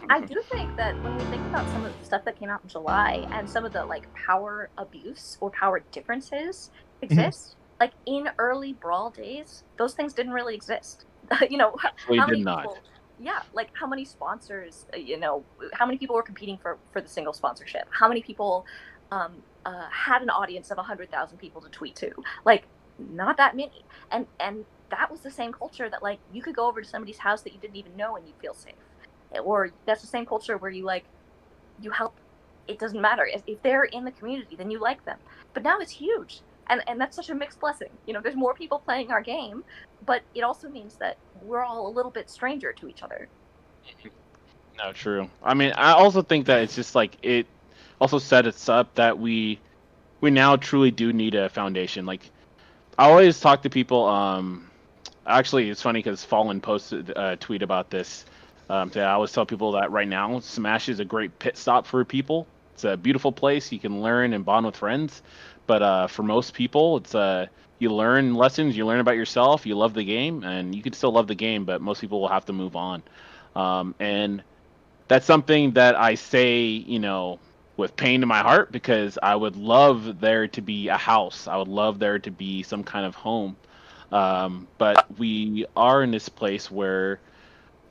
I do think that when we think about some of the stuff that came out in July and some of the like power abuse or power differences Mhm. exist, like in early Brawl days, those things didn't really exist. You know, Absolutely how did many not. people, yeah, like how many sponsors, how many people were competing for the single sponsorship? How many people had an audience of 100,000 people to tweet to? Like, not that many. And that was the same culture that like you could go over to somebody's house that you didn't even know and you'd feel safe, or that's the same culture where you like you help. It doesn't matter if they're in the community, then you like them. But now it's huge, and that's such a mixed blessing. There's more people playing our game, but it also means that we're all a little bit stranger to each other. No, true. I mean, I also think that it's just like it also set us up that we now truly do need a foundation. Like I always talk to people. Actually, it's funny because Fallen posted a tweet about this. Today. I always tell people that right now, Smash is a great pit stop for people. It's a beautiful place. You can learn and bond with friends. But for most people, it's you learn lessons, you learn about yourself, you love the game, and you can still love the game, but most people will have to move on. And that's something that I say, with pain in my heart because I would love there to be a house. I would love there to be some kind of home. But we are in this place where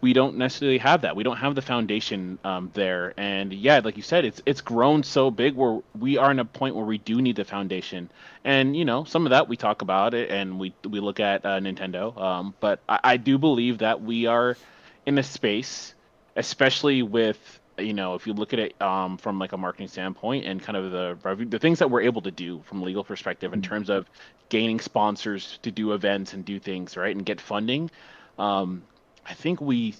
we don't necessarily have that. We don't have the foundation there. And yeah, like you said, it's grown so big where we are in a point where we do need the foundation. And some of that we talk about it and we look at Nintendo. But I do believe that we are in a space, especially with if you look at it from like a marketing standpoint and kind of the things that we're able to do from a legal perspective in terms of gaining sponsors to do events and do things right and get funding. Um, I think we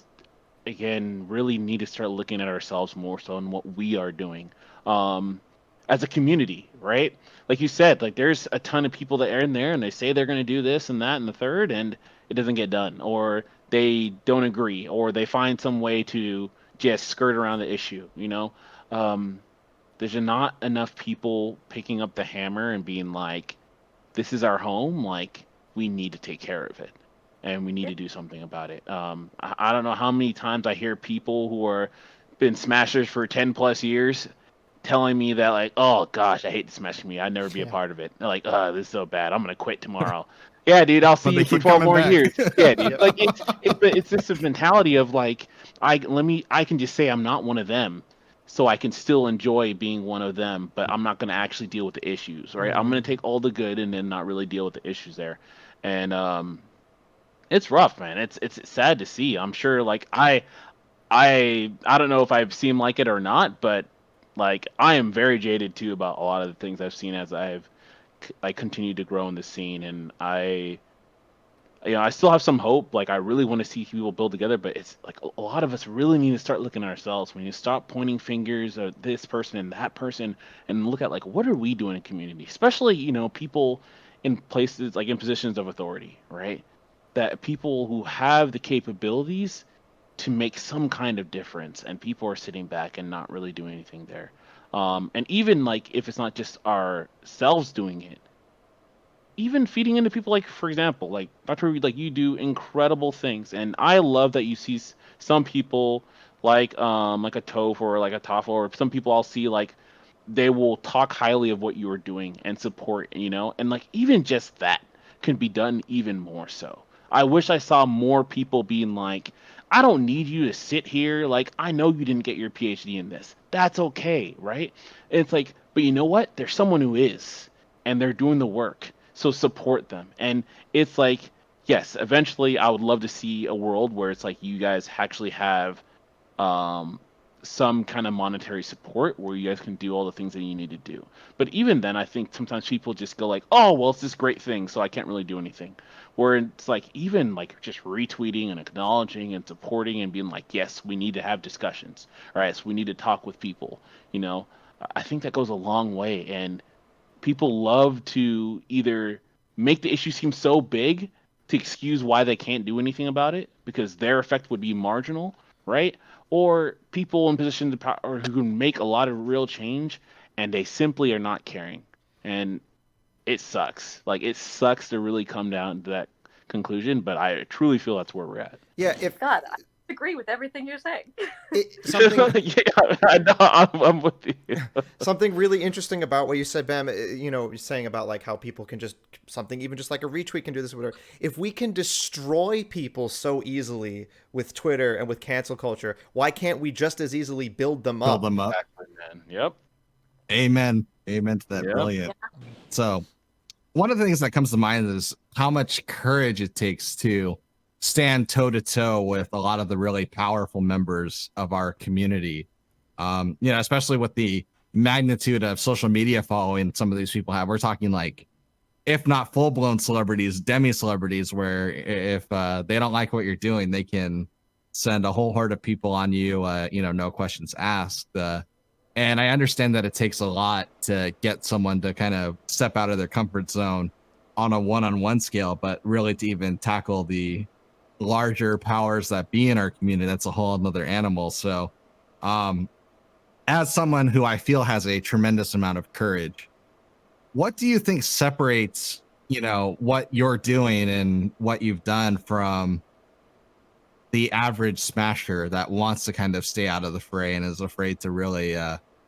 again really need to start looking at ourselves more so in what we are doing um, as a community, right? Like you said, like there's a ton of people that are in there and they say they're going to do this and that and the third, and it doesn't get done, or they don't agree, or they find some way to just skirt around the issue. Um, there's not enough people picking up the hammer and being like, this is our home. Like we need to take care of it, and we need Yeah. to do something about it. I don't know how many times I hear people who are been smashers for 10 plus years telling me that like, oh gosh, I hate the Smash community. I'd never be a Yeah. part of it. They're like, oh, this is so bad. I'm gonna quit tomorrow. Yeah, dude, I'll see But they you for keep 12 coming more back. years. Yeah, dude. Yep. Like it's this mentality of like I can just say I'm not one of them, so I can still enjoy being one of them, but I'm not going to actually deal with the issues, right? I'm going to Mhm. take all the good and then not really deal with the issues there. And it's rough, man. It's sad to see. I'm sure like I don't know if I've seen like it or not, but like I am very jaded too about a lot of the things I've seen as I continue to grow in the scene, and I still have some hope. Like I really want to see people build together, but it's like a lot of us really need to start looking at ourselves. We need to stop pointing fingers at this person and that person, and look at like what are we doing in community, especially people in places like in positions of authority, right? That people who have the capabilities to make some kind of difference, and people are sitting back and not really doing anything there. And even like if it's not just ourselves doing it, even feeding into people like for example like Dr. Reed, like you do incredible things, and I love that you see some people like a Toph or like a Tafel, or some people I'll see like they will talk highly of what you are doing and support, and like even just that can be done even more so. I wish I saw more people being like, I don't need you to sit here, like I know you didn't get your PhD in this, that's okay, right? And it's like, but you know what, there's someone who is, and they're doing the work, so support them. And it's like, yes, eventually I would love to see a world where it's like you guys actually have um, some kind of monetary support where you guys can do all the things that you need to do. But even then, I think sometimes people just go like, "Oh, well, it's this great thing, so I can't really do anything." Where it's like even like just retweeting and acknowledging and supporting and being like, "Yes, we need to have discussions. All right, so we need to talk with people." You know, I think that goes a long way, and people love to either make the issue seem so big to excuse why they can't do anything about it because their effect would be marginal, right? Or people in positions of power who can make a lot of real change and they simply are not caring. And it sucks. Like it sucks to really come down to that conclusion, but I truly feel that's where we're at. Yeah, if God, agree with everything you're saying. Something Yeah, I know, I'm with you. something really interesting about what you said, Bam. You're saying about like how people can just something even just like a retweet can do this or whatever. If we can destroy people so easily with Twitter and with cancel culture, why can't we just as easily build them Build up? them up. Exactly, man. Yep. Amen. Amen to that. Yep. Brilliant. So one of the things that comes to mind is how much courage it takes to stand toe to toe with a lot of the really powerful members of our community. Especially with the magnitude of social media following some of these people have. We're talking like, if not full blown celebrities, demi celebrities, where if they don't like what you're doing, they can send a whole horde of people on you, no questions asked. And I understand that it takes a lot to get someone to kind of step out of their comfort zone on a one-on-one scale, but really to even tackle the larger powers that be in our community, that's a whole other animal. So, as someone who I feel has a tremendous amount of courage, what do you think separates, what you're doing and what you've done from the average smasher that wants to kind of stay out of the fray and is afraid to really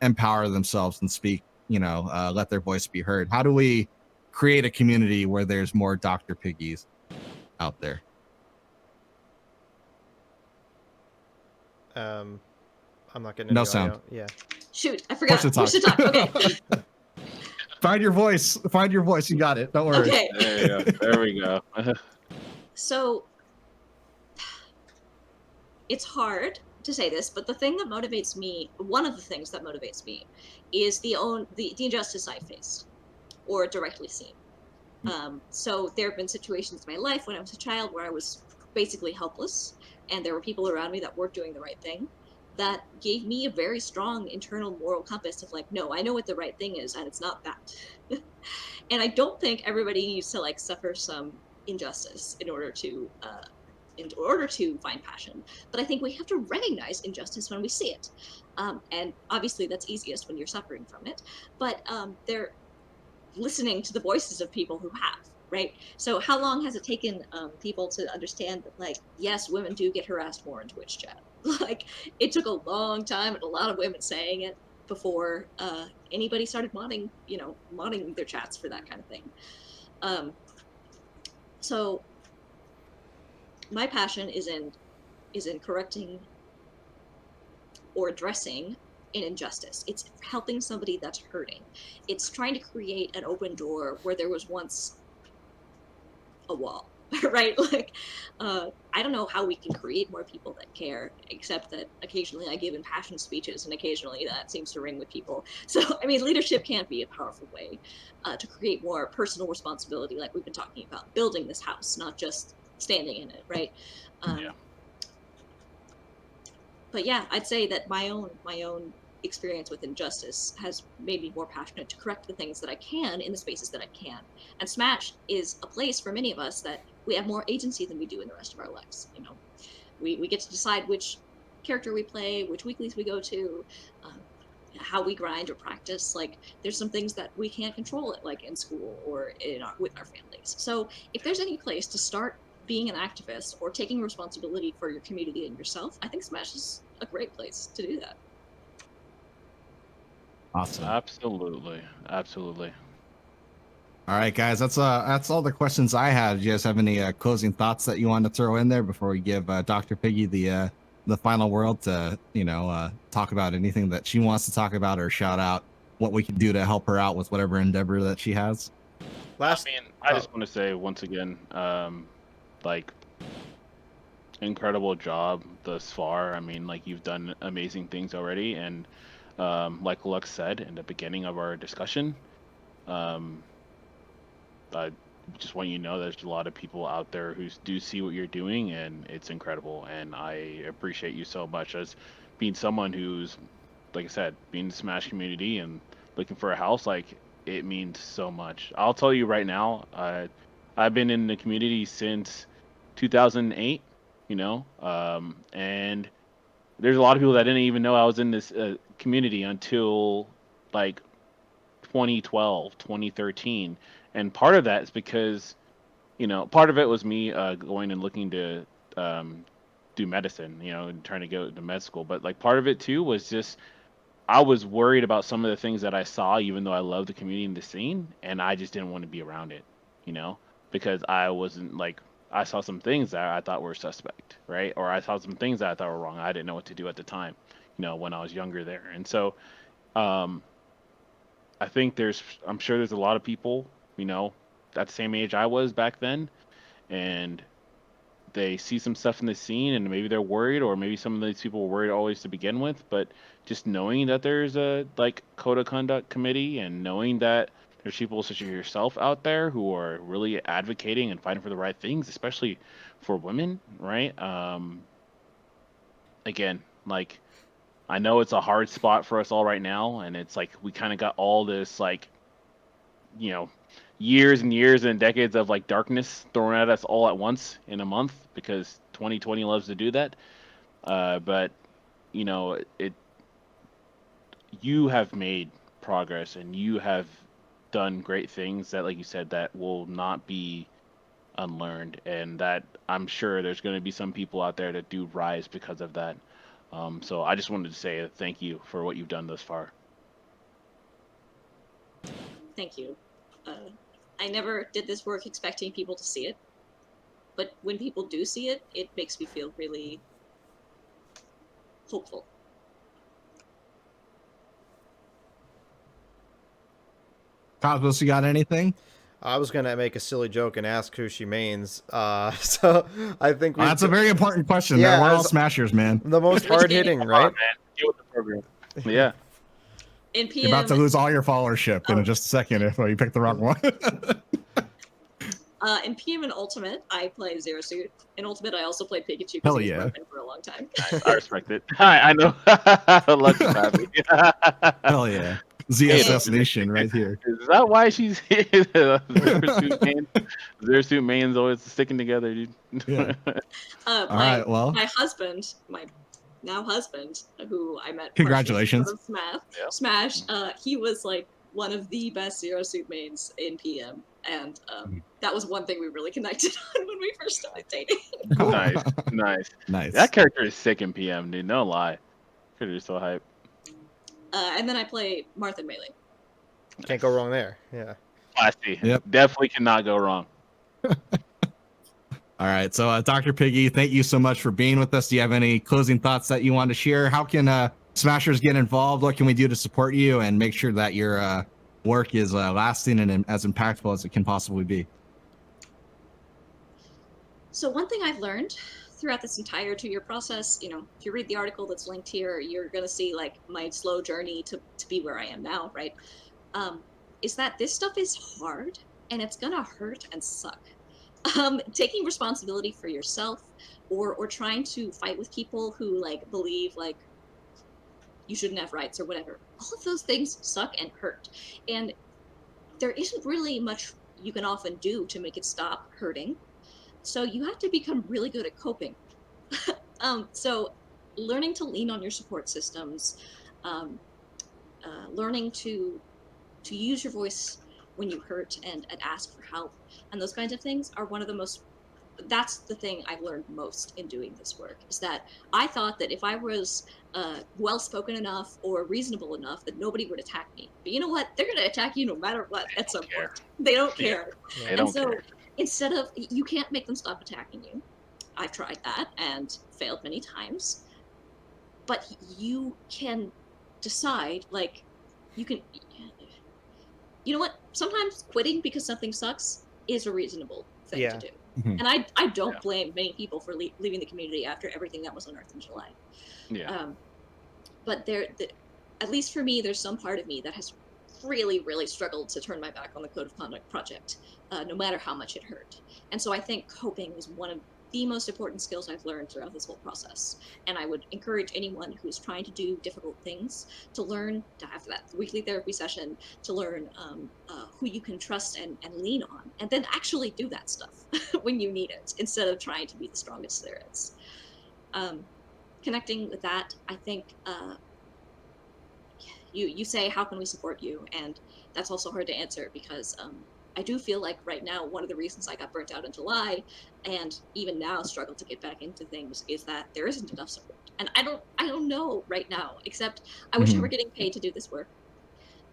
empower themselves and speak, let their voice be heard? How do we create a community where there's more Dr. Piggies out there? I'm not getting No any sound. audio. Yeah. Shoot, I Push forgot. the talk. Push the talk. Okay. Find your voice. Find your voice. You got it. Don't worry. Okay. There you go. There we go. So it's hard to say this, but the thing that motivates me, one of the things that motivates me, is the injustice I faced or directly seen. So there have been situations in my life when I was a child where I was basically helpless, and there were people around me that weren't doing the right thing. That gave me a very strong internal moral compass of like, no, I know what the right thing is, and it's not that. And I don't think everybody needs to like suffer some injustice in order to find passion. But I think we have to recognize injustice when we see it. And obviously that's easiest when you're suffering from it. But they're listening to the voices of people who have, right? So how long has it taken people to understand that, like, yes, women do get harassed more in Twitch chat? Like, it took a long time and a lot of women saying it before anybody started modding their chats for that kind of thing. So my passion is in correcting or addressing an injustice. It's helping somebody that's hurting. It's trying to create an open door where there was once a wall, right? Like, I don't know how we can create more people that care, except that occasionally I give impassioned speeches and occasionally that seems to ring with people. So, I mean, leadership can be a powerful way to create more personal responsibility, like we've been talking about, building this house, not just standing in it, right? Yeah. But yeah, I'd say that my own experience with injustice has made me more passionate to correct the things that I can in the spaces that I can. And Smash is a place for many of us that we have more agency than we do in the rest of our lives. We get to decide which character we play, which weeklies we go to, um, how we grind or practice. Like, there's some things that we can't control it, like in school or with our families. So if there's any place to start being an activist or taking responsibility for your community and yourself, I think Smash is a great place to do that. Awesome. Absolutely. Absolutely. All right, guys, that's all the questions I have. Do you guys have any closing thoughts that you want to throw in there before we give Dr. Piggy the final word to talk about anything that she wants to talk about, or shout out what we can do to help her out with whatever endeavor that she has? I mean, I just want to say once again, like, incredible job thus far. I mean, like, you've done amazing things already, and like Lux said in the beginning of our discussion, um, I just want you to know there's a lot of people out there who do see what you're doing, and it's incredible. And I appreciate you so much as being someone who's, like I said, being in the Smash community and looking for a house. Like, it means so much. I'll tell you right now, I've been in the community since 2008. And there's a lot of people that didn't even know I was in this community until like 2012, 2013. And part of that is because, part of it was me going and looking to um, do medicine, and trying to go to med school. But like part of it too was just I was worried about some of the things that I saw, even though I love the community and the scene, and I just didn't want to be around it, you know, because I wasn't like I saw some things that I thought were suspect, right? Or I saw some things that I thought were wrong. I didn't know what to do at the time, when I was younger there. And so, um, I think I'm sure there's a lot of people, at the same age I was back then, and they see some stuff in the scene and maybe they're worried, or maybe some of these people were worried always to begin with. But just knowing that there's a like code of conduct committee, and knowing that there's people such as yourself out there who are really advocating and fighting for the right things, especially for women, right? Again, like I know it's a hard spot for us all right now, and it's like we kind of got all this like you know years and years and decades of like darkness thrown at us all at once in a month, because 2020 loves to do that. But it you have made progress, and you have done great things that, like you said, that will not be unlearned, and that I'm sure there's going to be some people out there that do rise because of that. So I just wanted to say thank you for what you've done thus far. Thank you. I never did this work expecting people to see it, but when people do see it, it makes me feel really hopeful. Cosmos, you got anything? I was gonna make a silly joke and ask who she mains. So I think That's a very important question. Yeah, We're all as- smashers, man. the most hard hitting, Come right? on, man. Deal with the program. Yeah. In You're about to PM, lose all your followership in just a second if you pick the wrong one. in PM and Ultimate, I play Zero Suit. In Ultimate, I also play Pikachu Hell because he was yeah. broken for a long time. I respect it. I know. Alexis happy. Hell yeah. Hey, ZSS Nation right here. Is that why she's here? Their suit mains always sticking together, dude. Yeah. All My right, well, my husband, my now husband, who I met Congratulations. partially because of Yeah. Smash, he was like one of the best Zero Suit mains in PM, and that was one thing we really connected on when we first started dating. Nice, nice. nice. That character is sick in PM, dude. No lie. Character is so hype. And then I play Martha Melee. Can't go wrong there. Yeah. Classy. Yep. Definitely cannot go wrong. All right. So, Dr. Piggy, thank you so much for being with us. Do you have any closing thoughts that you want to share? How can Smashers get involved? What can we do to support you and make sure that your work is lasting and as impactful as it can possibly be? So one thing I've learned throughout this entire 2-year process, if you read the article that's linked here, you're going to see like my slow journey to be where I am now, right? Is that this stuff is hard and it's going to hurt and suck. Taking responsibility for yourself or trying to fight with people who like believe like you shouldn't have rights or whatever. All of those things suck and hurt. And there isn't really much you can often do to make it stop hurting. So you have to become really good at coping. So learning to lean on your support systems, learning to use your voice when you hurt and ask for help, and those kinds of things are one of the most. That's the thing I've learned most in doing this work, is that I thought that if I was well-spoken enough or reasonable enough that nobody would attack me. But you know what? They're going to attack you no matter what at some point. They don't care. They don't care. Instead of, you can't make them stop attacking you. I've tried that and failed many times. But you can decide, like, you know what? Sometimes quitting because something sucks is a reasonable thing to do. Mhm. And I don't blame many people for leaving the community after everything that was unearthed in July. Yeah. But at least for me, there's some part of me that has really, really struggled to turn my back on the Code of Conduct project, no matter how much it hurt. And so I think coping is one of the most important skills I've learned throughout this whole process. And I would encourage anyone who's trying to do difficult things to learn, to have that weekly therapy session, to learn who you can trust and lean on, and then actually do that stuff when you need it, instead of trying to be the strongest there is. Connecting with that, I think you say, how can we support you? And that's also hard to answer because I do feel like right now one of the reasons I got burnt out in July, and even now struggle to get back into things, is that there isn't enough support. And I don't know right now. Except I wish I were getting paid to do this work.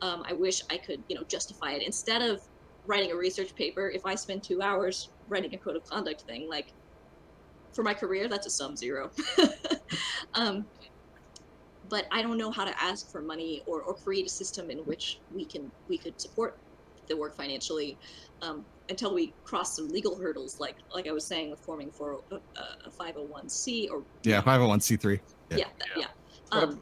I wish I could, justify it instead of writing a research paper. If I spend 2 hours writing a code of conduct thing, like for my career, that's a sum zero. um, but I don't know how to ask for money or create a system in which we could support the work financially until we cross some legal hurdles, like I was saying, with forming for a 501c or Yeah, 501c3. yeah.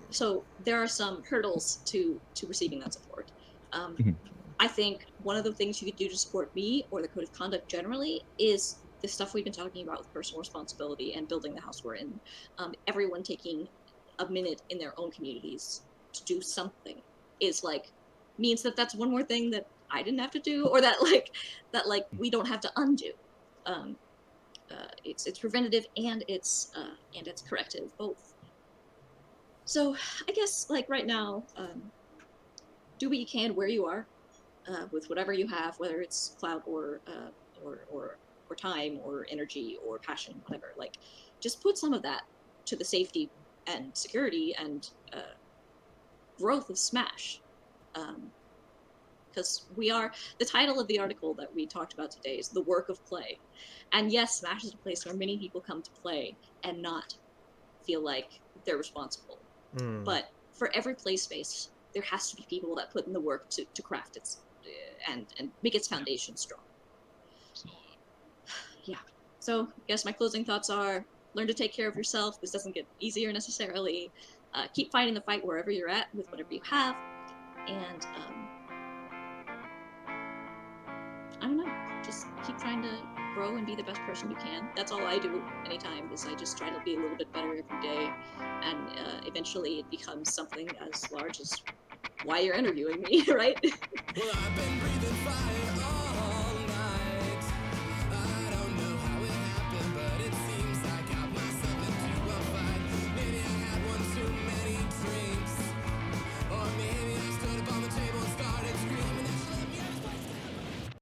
So there are some hurdles to receiving that support. Mhm. I think one of the things you could do to support me or the code of conduct generally is the stuff we've been talking about with personal responsibility and building the house we're in. Everyone taking a minute in their own communities to do something is like means that that's one more thing that I didn't have to do, or that we don't have to undo. Um, it's preventative and it's corrective both. So I guess like right now, do what you can where you are, with whatever you have, whether it's clout or time or energy or passion, whatever. Like, just put some of that to the safety and security and growth of Smash. Because we are, the title of the article that we talked about today is The Work of Play. And yes, Smash is a place where many people come to play and not feel like they're responsible. But for every play space, there has to be people that put in the work to craft its and make its foundation strong. Yeah. So I guess my closing thoughts are: learn to take care of yourself. This doesn't get easier necessarily. Keep fighting the fight wherever you're at with whatever you have, and I don't know. Just keep trying to grow and be the best person you can. That's all I do anytime, is I just try to be a little bit better every day, and eventually it becomes something as large as why you're interviewing me, right? Well, I've been